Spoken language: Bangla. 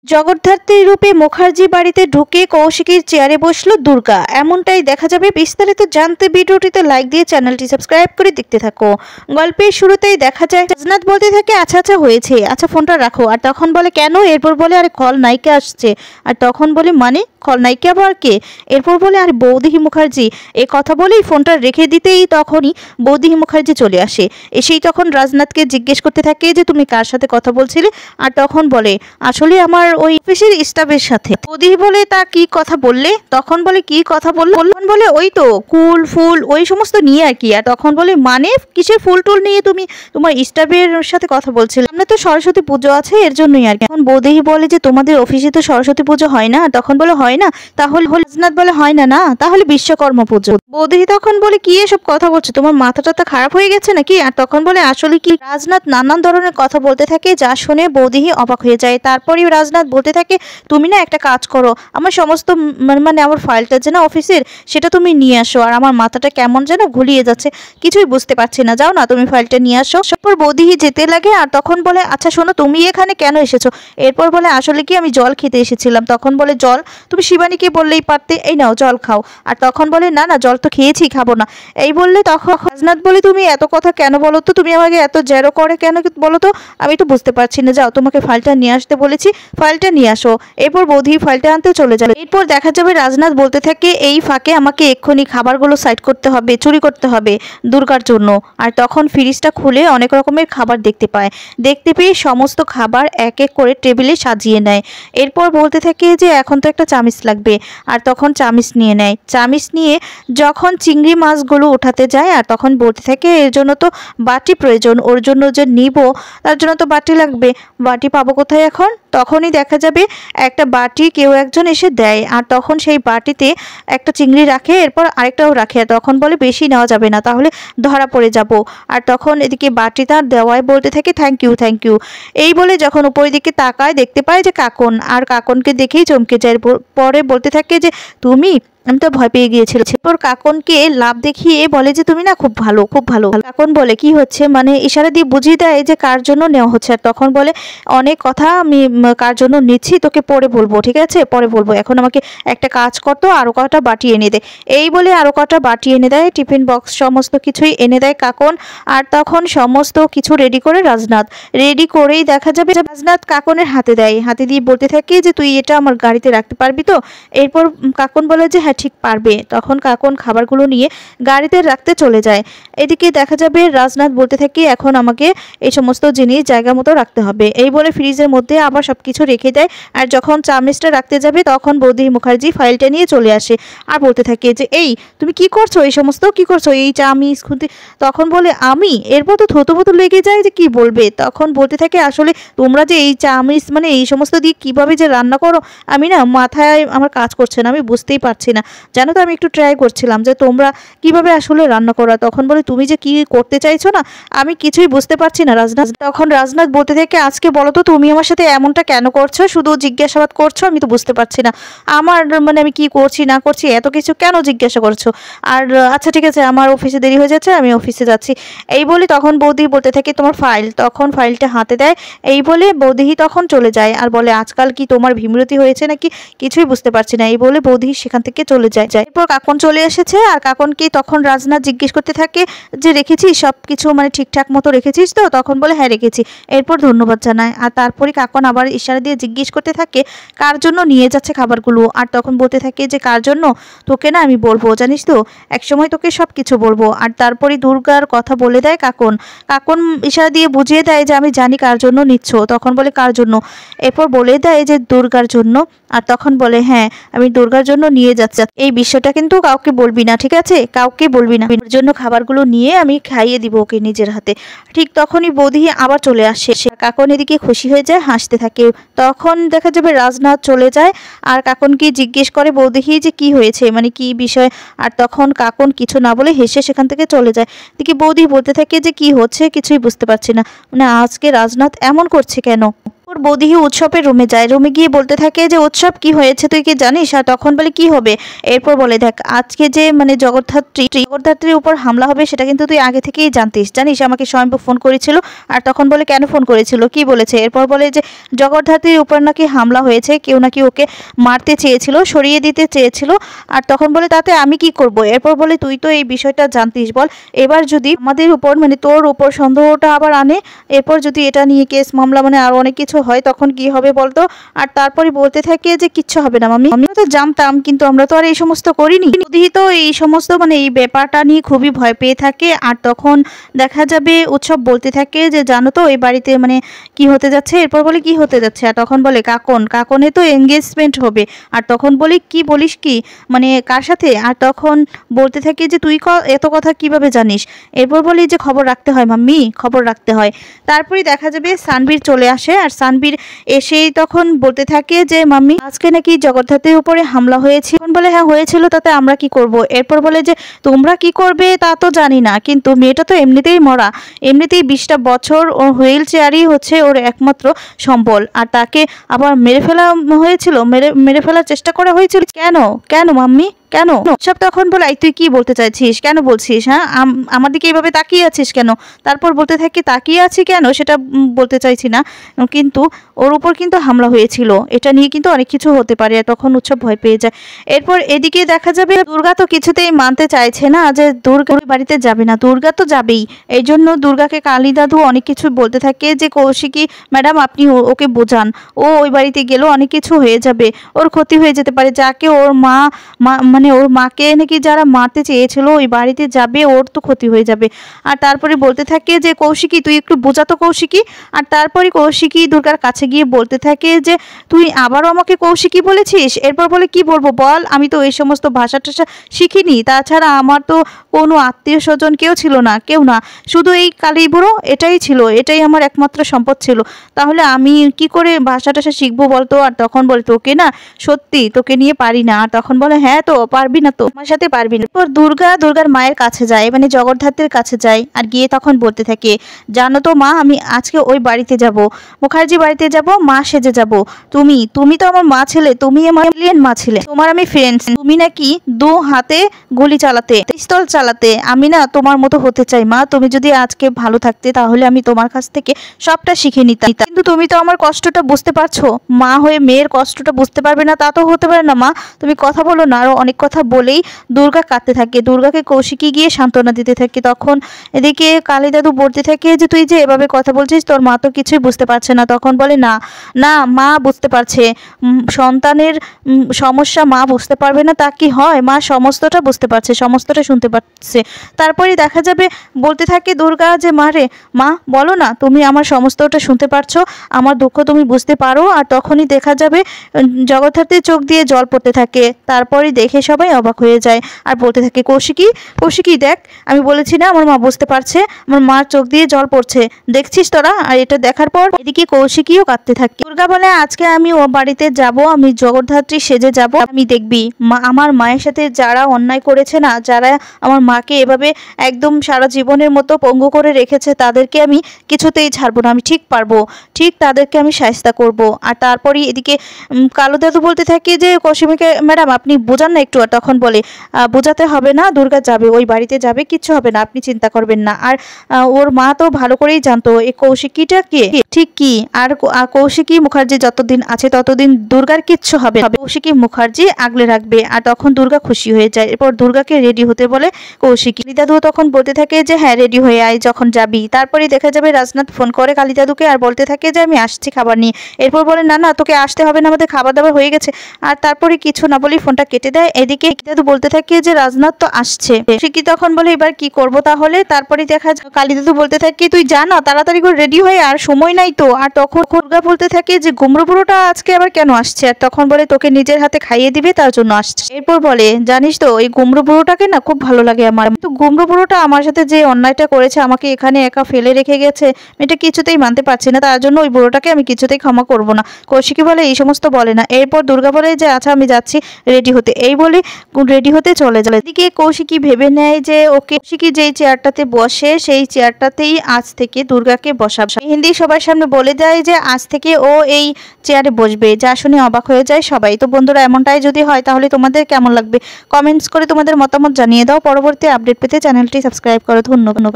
জগদ্ধাত্রী রূপে মুখার্জি বাড়িতে ঢুকে কৌশিকীর চেয়ারে বসলো দুর্গা, এমনটাই দেখা যাবে। বিস্তারিত জানতে ভিডিওটিতে লাইক দিয়ে চ্যানেলটি সাবস্ক্রাইব করে দেখতে থাকো। গল্পের শুরুতেই দেখা যায় রাজনাথ বলতে থাকে আচ্ছা আচ্ছা হয়েছে, আচ্ছা ফোনটা রাখো। আর তখন বলে কেন? এরপর বলে আরে খলনায়িকা আসছে। আর তখন বলে মানে খলনায়িকা আবার কে? এরপর বলে আরে বৌদিহি মুখার্জি। এই কথা বলেই ফোনটা রেখে দিতেই তখনই বৌদিহি মুখার্জি চলে আসে। এসেই তখন রাজনাথকে জিজ্ঞেস করতে থাকে যে তুমি কার সাথে কথা বলছিলে? আর তখন বলে আসলে আমার ওই অফিসের স্টাফের সাথে। বৌদি বলে তা কি কথা বললে? তখন বলে কি কথা বললো? বলে ওই তো কুল ফুল ওই সমস্ত নিয়ে আর কি। আর তখন বলে মানে কিসের ফুল টুল নিয়ে তুমি তোমার স্টাফের সাথে কথা বলছিলে? সামনে তো সরস্বতী পুজো আছে এর জন্যই আর কি। এখন বৌদি বলে যে তোমাদের অফিসে তো সরস্বতী পুজো হয় না। তখন বলে হয় না, তাহলে রাজনাথ বলে হয় না না তাহলে বিশ্বকর্মা পুজো। বৌদি তখন বলে কি এসব কথা বলছো, তোমার মাথাটা খারাপ হয়ে গেছে নাকি? আর তখন বলে আসলে কি। রাজনাথ নানান ধরনের কথা বলতে থাকে যা শুনে বৌদি অবাক হয়ে যায়। তারপরেই রাজনাথ বলতে থাকে তুমি না একটা কাজ করো, আমার সমস্ত মানে আমার ফাইলটা যে না অফিসের সেটা তুমি নিয়ে আসো। আর আমার মাথাটা কেমন যেন ঘুলিয়ে যাচ্ছে, কিছুই বুঝতে পারছি না, যাও না তুমি ফাইলটা নিয়ে আসো। তারপর বৌদি যেতে লাগে। আর তখন বলে আচ্ছা শোনো তুমি এখানে কেন এসেছো? এরপর বলে আসলে কি আমি জল খেতে এসেছিলাম। তখন বলে জল? তুমি শিবানীকে বললেই পারতে, এই নাও জল খাও। আর তখন বলে না না জল তো খেয়েছি, খাবো না। এই বললে তখন রাজনাথ বলে তুমি এত কথা কেন বলো তো, তুমি আমাকে এত জেরো করে কেন বলো তো, আমি তো বুঝতে পারছি না, যাও তোমাকে ফাইলটা নিয়ে আসতে বলেছি, ফাইলটা নিয়ে আসো। এরপর বৌদি ফাইলটা আনতে চলে যাবে। এরপর দেখা যাবে রাজনাথ বলতে থাকে এই ফাঁকে আমাকে এক্ষুনি খাবারগুলো সাইড করতে হবে, চুরি করতে হবে দুর্গার জন্য। আর তখন ফ্রিজটা খুলে অনেক রকমের খাবার দেখতে পায়। দেখতে পেয়ে সমস্ত খাবার এক এক করে টেবিলে সাজিয়ে নেয়। এরপর বলতে থাকে যে এখন তো একটা চামিচ লাগবে। আর তখন চামিচ নিয়ে নেয়। চামিচ নিয়ে যখন চিংড়ি মাছগুলো উঠাতে যায় আর তখন বলতে থাকে এর জন্য তো বাটি প্রয়োজন, ওর জন্য যে নিব তার জন্য তো বাটি লাগবে, বাটি পাবো কোথায় এখন? তখনই দেখা যাবে একটা বাটি কেউ একজন এসে দেয়। আর তখন সেই বাটিতে একটা চিংড়ি রাখে, এরপর আরেকটাও রাখে। তখন বলে বেশি নেওয়া যাবে না, তাহলে ধরা পড়ে যাব। আর তখন এদিকে বাটিটা দেওয়ায় বলতে থাকে থ্যাংক ইউ থ্যাংক ইউ। এই বলে যখন উপরের দিকে তাকায় দেখতে পায় যে কাকন। আর কাকনকে দেখেই চমকে যায়। পরে বলতে থাকে যে তুমি, আমি তো ভয় পেয়ে গিয়েছিল। এরপর কাকনকে লাভ দেখিয়ে বলে যে তুমি না খুব ভালো খুব ভালো। কাকন বলে কি হচ্ছে, মানে ইশারা দিয়ে বুঝিয়ে দেয় যে কার জন্য নেওয়া হচ্ছে। আর তখন বলে অনেক কথা আমি কার জন্য নিচ্ছি তোকে পরে বলবো, ঠিক আছে পরে বলবো, এখন আমাকে একটা কাজ করতো আরো কটা বাটি এনে দে। এই বলে আরো কটা বাটি এনে দেয়, টিফিন বক্স সমস্ত কিছুই এনে দেয় কাকন। আর তখন সমস্ত কিছু রেডি করে রাজনাথ, রেডি করেই দেখা যাবে রাজনাথ কাকনের হাতে দেয়। হাতে দিয়ে বলতে থাকে যে তুই এটা আমার গাড়িতে রাখতে পারবি তো? এরপর কাকন বলে যে হ্যাঁ ঠিক পারবে। তখন কাকন খাবারগুলো নিয়ে গাড়িতে রাখতে চলে যায়। এদিকে দেখা যাবে রাজনাথ বলতে থাকে এখন আমাকে এই সমস্ত জিনিস জায়গা মতো রাখতে হবে। এই বলে ফ্রিজের মধ্যে আবার সবকিছু রেখে দেয়। আর যখন চামচটা রাখতে যাবে তখন বৌদি মুখার্জি ফাইলটা নিয়ে চলে আসে। আর বলতে থাকে যে এই তুমি কি করছো, এই সমস্ত কি করছো, এই চামিচ খুঁতে। তখন বলে আমি। এরপর তো থুতু লেগে যায় যে কি বলবে। তখন বলতে থাকে আসলে তোমরা যে এই চামিচ মানে এই সমস্ত দিয়ে কিভাবে যে রান্না করো, আমি না মাথায় আমার কাজ করছে না, আমি বুঝতেই পারছি না। জানো তো আমি একটু ট্রাই করছিলাম যে তোমরা কিভাবে আসলে রান্না করো। তখন বলে তুমি যে কি করতে চাইছো না আমি কিছুই বুঝতে পারছি না রাজনাথ। তখন রাজনাথ বলতে থাকে আজকে বলো তো তুমি আমার সাথে এমনটা কেন করছো, শুধু জিজ্ঞাসাবাদ করছো, আমি তো বুঝতে পারছি না আমার মানে আমি কি করছি না করছি, এত কিছু কেন জিজ্ঞাসা করছো। আর আচ্ছা ঠিক আছে আমার অফিসে দেরি হয়ে যাচ্ছে, আমি অফিসে যাচ্ছি। এই বলে তখন বৌদি বলতে থাকে তোমার ফাইল। তখন ফাইলটা হাতে দেয়। এই বলে বৌদি তখন চলে যায়। আর বলে আজকাল কি তোমার বিমূর্তি হয়েছে নাকি, কিছুই বুঝতে পারছি না। এই বলে বৌদি সেখান থেকে চলে যায়। এরপর কাকন চলে এসেছে। আর কাকনকে তখন রাজনাথ জিজ্ঞেস করতে থাকে যে রেখেছিস সব কিছু, মানে ঠিকঠাক মতো রেখেছিস তো? তখন বলে হ্যাঁ রেখেছি। এরপর ধন্যবাদ জানায়। আর তারপরে কাকন আবার ইশারা দিয়ে জিজ্ঞেস করতে থাকে কার জন্য নিয়ে যাচ্ছে খাবারগুলো। আর তখন বলতে থাকে যে কার জন্য তোকে না আমি বলবো, জানিস তো একসময় তোকে সব কিছু বলবো। আর তারপরে দুর্গার কথা বলে দেয় কাকন। কাকন ইশারা দিয়ে বুঝিয়ে দেয় যে আমি জানি কার জন্য নিচ্ছ। তখন বলে কার জন্য? এরপর বলে দেয় যে দুর্গার জন্য। আর তখন বলে হ্যাঁ আমি দুর্গার জন্য নিয়ে যাচ্ছি, এই বিষয়টা কিন্তু কাউকে বলবি না, ঠিক আছে কাউকে বলবি না। ওর জন্য খাবারগুলো নিয়ে আমি খাইয়ে দিব ওকে নিজের হাতে। ঠিক তখনই বৌদি আবার চলে আসে। কাকন এদিকে খুশি হয়ে যায়, হাসতে থাকে। তখন দেখা যাবে রাজনাথ চলে যায়। আর কাকনকে জিজ্ঞেস করে বৌদি যে কি হয়েছে, মানে কি বিষয়। আর তখন কাকন কিছু না বলে হেসে সেখান থেকে চলে যায়। এদিকে বৌদি বলতে থাকে যে কি হচ্ছে কিছুই বুঝতে পারছি না, মানে আজকে রাজনাথ এমন করছে কেন। বৌদি উৎসবের রুমে যায়, রুমে গিয়ে বলতে থাকে যে উৎসব কি হয়েছে তুই কি জানিস? আর তখন বলে কি হবে? এরপর বলে দেখ আজকে যে মানে জগদ্ধাত্রীর উপর হামলা হবে সেটা কিন্তু তুই আগে থেকেই জানিস আমাকে স্বয়ম্ভু ফোন করেছিল। আর তখন বলে কেন ফোন করেছিল, কি বলেছে? এরপর বলে যে জগদ্ধাত্রীর উপর নাকি হামলা হয়েছে, কেউ নাকি ওকে মারতে চেয়েছিল, সরিয়ে দিতে চেয়েছিল। আর তখন বলে তাতে আমি কি করব? এরপর বলে তুই তো এই বিষয়টা জানতিস, বল এবার যদি আমাদের উপর মানে তোর উপর সন্দেহটা আবার আনে, এরপর যদি এটা নিয়ে কেস মামলা মানে আরো অনেক কিছু হয় তখন কি হবে বলতো? আর তারপরে বলতে থাকে যে কিচ্ছু হবে না মামি, আমরা তো জানতাম কিন্তু আমরা তো আর এই সমস্ত করিনি। বৌদি তো এই সমস্ত মানে এই ব্যাপারটা নিয়ে খুবই ভয় পেয়ে থাকে। আর তখন দেখা যাবে উৎসব বলতে থাকে যে জানো তো এই বাড়িতে মানে কি হতে যাচ্ছে? এরপর বলে কি হতে যাচ্ছে? আর তখন বলে কাকনে তো এঙ্গেজমেন্ট হবে। আর তখন বলি কি বলিস কি, মানে কার সাথে? আর তখন বলতে থাকে যে তুই এত কথা কিভাবে জানিস? এরপর বলি যে খবর রাখতে হয় মাম্মি, খবর রাখতে হয়। তারপরে দেখা যাবে সানবীর চলে আসে। আর সানবীর এসেই তখন বলতে থাকে যে মাম্মি আজকে নাকি জগদ্ধাত্রীর উপরে হামলা হয়েছে। তখন বলে হ্যাঁ হয়েছিল, তাতে আমরা কি করব? এরপর বলে যে তোমরা কি করবে তা তো জানি না, কিন্তু মেয়েটা তো এমনিতেই মরা, এমনিতেই 20টা বছর ও হুইল চেয়ারই হচ্ছে ওর একমাত্র সম্বল। আর তাকে আবার মেরে ফেলা হয়েছিল, মেরে ফেলার চেষ্টা করা হয়েছিল। কেন কেন মাম্মি কেন? সব তখন বলে তুই কি বলতে চাইছিস, কেন বলছিস? হ্যাঁ আমার দিকে এইভাবে তাকিয়ে আছিস কেন? তারপর বলতে থাকি তাকিয়ে আছি কেন সেটা বলতে চাইছি না, কিন্তু ওর উপর কিন্তু হামলা হয়েছিল, এটা নিয়ে কিন্তু অনেক কিছু হতে পারে। তখন উৎসব ভয় পেয়ে যায়। এরপর এদিকে দেখা যাবে দুর্গা তো কিছুতেই মানতে চাইছে না যে দুর্গা ওই বাড়িতে যাবে না। দুর্গা তো যাবেই, এই জন্য দুর্গাকে কালী দাদু অনেক কিছু বলতে থাকে যে কৌশিকী ম্যাডাম আপনি ওকে বোঝান, ও ওই বাড়িতে গেলেও অনেক কিছু হয়ে যাবে, ওর ক্ষতি হয়ে যেতে পারে। যাকে ওর মা মানে ওর মাকে নাকি যারা মারতে চেয়েছিল ওই বাড়িতে যাবে, ওর তো ক্ষতি হয়ে যাবে। আর তারপরে বলতে থাকে যে কৌশিকী তুই একটু বোঝাতো কৌশিকী। আর তারপরে কৌশিকী দুর্গার কাছে গিয়ে বলতে থাকে যে তুই আবারও আমাকে কৌশিকী বলেছিস। এরপর বলে কি বলবো বল, আমি তো এই সমস্ত ভাষা টাষা শিখিনি, তাছাড়া আমার তো কোনো আত্মীয় স্বজন কেউ ছিল না, কেউ না, শুধু এই কালী বুড়ো এটাই ছিল, এটাই আমার একমাত্র সম্পদ ছিল, তাহলে আমি কি করে ভাষা টাষা শিখবো বলতো? আর তখন বলে তোকে না সত্যি তোকে নিয়ে পারি না। আর তখন বলে হ্যাঁ তো পারবি না, তো আমার সাথে পারবি না। এরপর দুর্গার মায়ের কাছে যায়, মানে জগদ্ধাত্রীর কাছে যায়। আর গিয়ে তখন বলতে থাকে জানো তো মা আমি আজকে ওই বাড়িতে যাব, মুখার্জি বাড়িতে যাব, মা সেজে যাব। তুমি তো আমার মা ছিলে, তুমি আমার এলিয়েন মা ছিলে, তোমার আমি ফ্রেন্ডস। তুমি নাকি 2 হাতে গুলি চালাতে, পিস্তল চালাতে, আমি না তোমার মতো হতে চাই মা। তুমি যদি আজকে ভালো থাকতে তাহলে আমি তোমার কাছ থেকে সবটা শিখে নিতাম, কিন্তু তুমি তো আমার কষ্টটা বুঝতে পারছো, মা হয়ে মেয়ের কষ্টটা বুঝতে পারবে না তা তো হতে পারে না মা, তুমি কথা বলো না। আরো অনেক কথা বলেই দুর্গা কাঁদতে থাকে। দুর্গাকে কৌশিকী গিয়ে সান্ত্বনা দিতে থাকে। তখন এদিকে কালী দাদু বলতে থাকে যে তুই যে এভাবে কথা বলছিস তোর মা তো কিছুই বুঝতে পারছে না। তখন বলে না না মা বুঝতে পারছে, সন্তানের সমস্যা মা বুঝতে পারবে না তা কি হয়, মা সমস্তটা বুঝতে পারছে, সমস্তটা শুনতে পাচ্ছে। তারপরে দেখা যাবে বলতে থাকে দুর্গা যে মারে মা বলো না তুমি আমার সমস্তটা শুনতে পারছো, আমার দুঃখ তুমি বুঝতে পারো। আর তখনই দেখা যাবে জগদ্ধাত্রীর চোখ দিয়ে জল পড়তে থাকে। তারপরে দেখে সবাই অবাক হয়ে যায় আর বলতে থাকে কৌশিকী দেখ আমি বলেছি না আমার মা বুঝতে পারছে, আমার মার চোখ দিয়ে জল পড়ছে, দেখছিস তোরা? আর এটা দেখার পর এদিকে কৌশিকীও কাঁদতে থাকে। দুর্গা বলে আজকে আমি ও বাড়িতে যাব, আমি জগদ্ধাত্রী সেজে যাব, আমি দেখবি আমার মায়ের সাথে যারা অন্যায় করেছে না, যারা আমার মাকে এভাবে একদম সারা জীবনের মতো পঙ্গু করে রেখেছে তাদেরকে আমি কিছুতেই ছাড়বো না, আমি ঠিক পারবো, ঠিক তাদেরকে আমি শায়েস্তা করব। আর তারপরে এদিকে কালো দাদু বলতে থাকে যে কৌশিকীকে ম্যাডাম আপনি বোঝান না একটু। আর তখন বলে বোঝাতে হবে না, দুর্গা যাবে ওই বাড়িতে যাবে, কিচ্ছু হবে না, আপনি চিন্তা করবেন না। আর ওর মা তো ভালো করেই জানতো এই কৌশিকীটা কে ঠিক কি। আর কৌশিকী মুখার্জি যতদিন আছে ততদিন দুর্গার কিচ্ছু হবে না, কৌশিকী মুখার্জি আগলে রাখবে। আর তখন দুর্গা খুশি হয়ে যায়। এরপর দুর্গাকে রেডি হতে বলে কৌশিকী। কালী দাদু তখন বলতে থাকে যে হ্যাঁ রেডি হয়ে আয় যখন যাবি। তারপরে দেখা যাবে রাজনাথ ফোন করে কালী দাদুকে আর বলতে থাকে যে আমি আসছি খাবার নিয়ে। এরপর বলে না না তোকে আসতে হবে না, আমাদের খাবার দাবার হয়ে গেছে। আর তারপরে কিছু না বলেই ফোনটা কেটে দেয়। এদিকে দাদু বলতে থাকে যে রাজনাথ তো আসছে। কৌশিকী তখন বলে এবার কি করব তাহলে? তারপরে দেখা যায় কালী দাদু বলতে থাকে তুই জানা তাড়াতাড়ি করে রেডি হয়ে, আর সময় নাই তো। আর তখন দুর্গা বলতে থাকে যে গুমড়ো বুড়োটা আজকে আবার কেন আসছে? আর তখন বলে তোকে নিজের হাতে খাইয়ে দিবে তার জন্য আসছে। এরপর বলে জানিস তো এই গুমড়ো বুড়োটাকে না খুব ভালো লাগে আমার, কিন্তু গুমড়ো বুড়োটা আমার সাথে যে অন্যায়টা করেছে, আমাকে এখানে একা ফেলে রেখে গেছে, এটা কিছুতেই মানতে পারছি না, তার জন্য ওই বুড়োটাকে আমি কিছুতেই ক্ষমা করব না। কৌশিকী বলে এই সমস্ত বলে না। এরপর দুর্গা বলে যে আচ্ছা আমি যাচ্ছি রেডি হতে। এই বলে বলে রেডি হতে চলে যায়। এদিকে কৌশিকী ভেবে নেয় যে কৌশিকী যেই চেয়ারটাতে বসে সেই চেয়ারটাতেই আজ থেকে দুর্গাকে বসাবে। হিন্দি সবার সামনে বলে দেয় যে আজ থেকে ও এই চেয়ারে বসবে, যা শুনে অবাক হয়ে যায় সবাই। তো বন্ধুরা, এমনটাই যদি হয় তাহলে তোমাদের কেমন লাগবে কমেন্টস করে তোমাদের মতামত জানিয়ে দাও। পরবর্তী আপডেট পেতে চ্যানেলটি সাবস্ক্রাইব করো। ধন্যবাদ।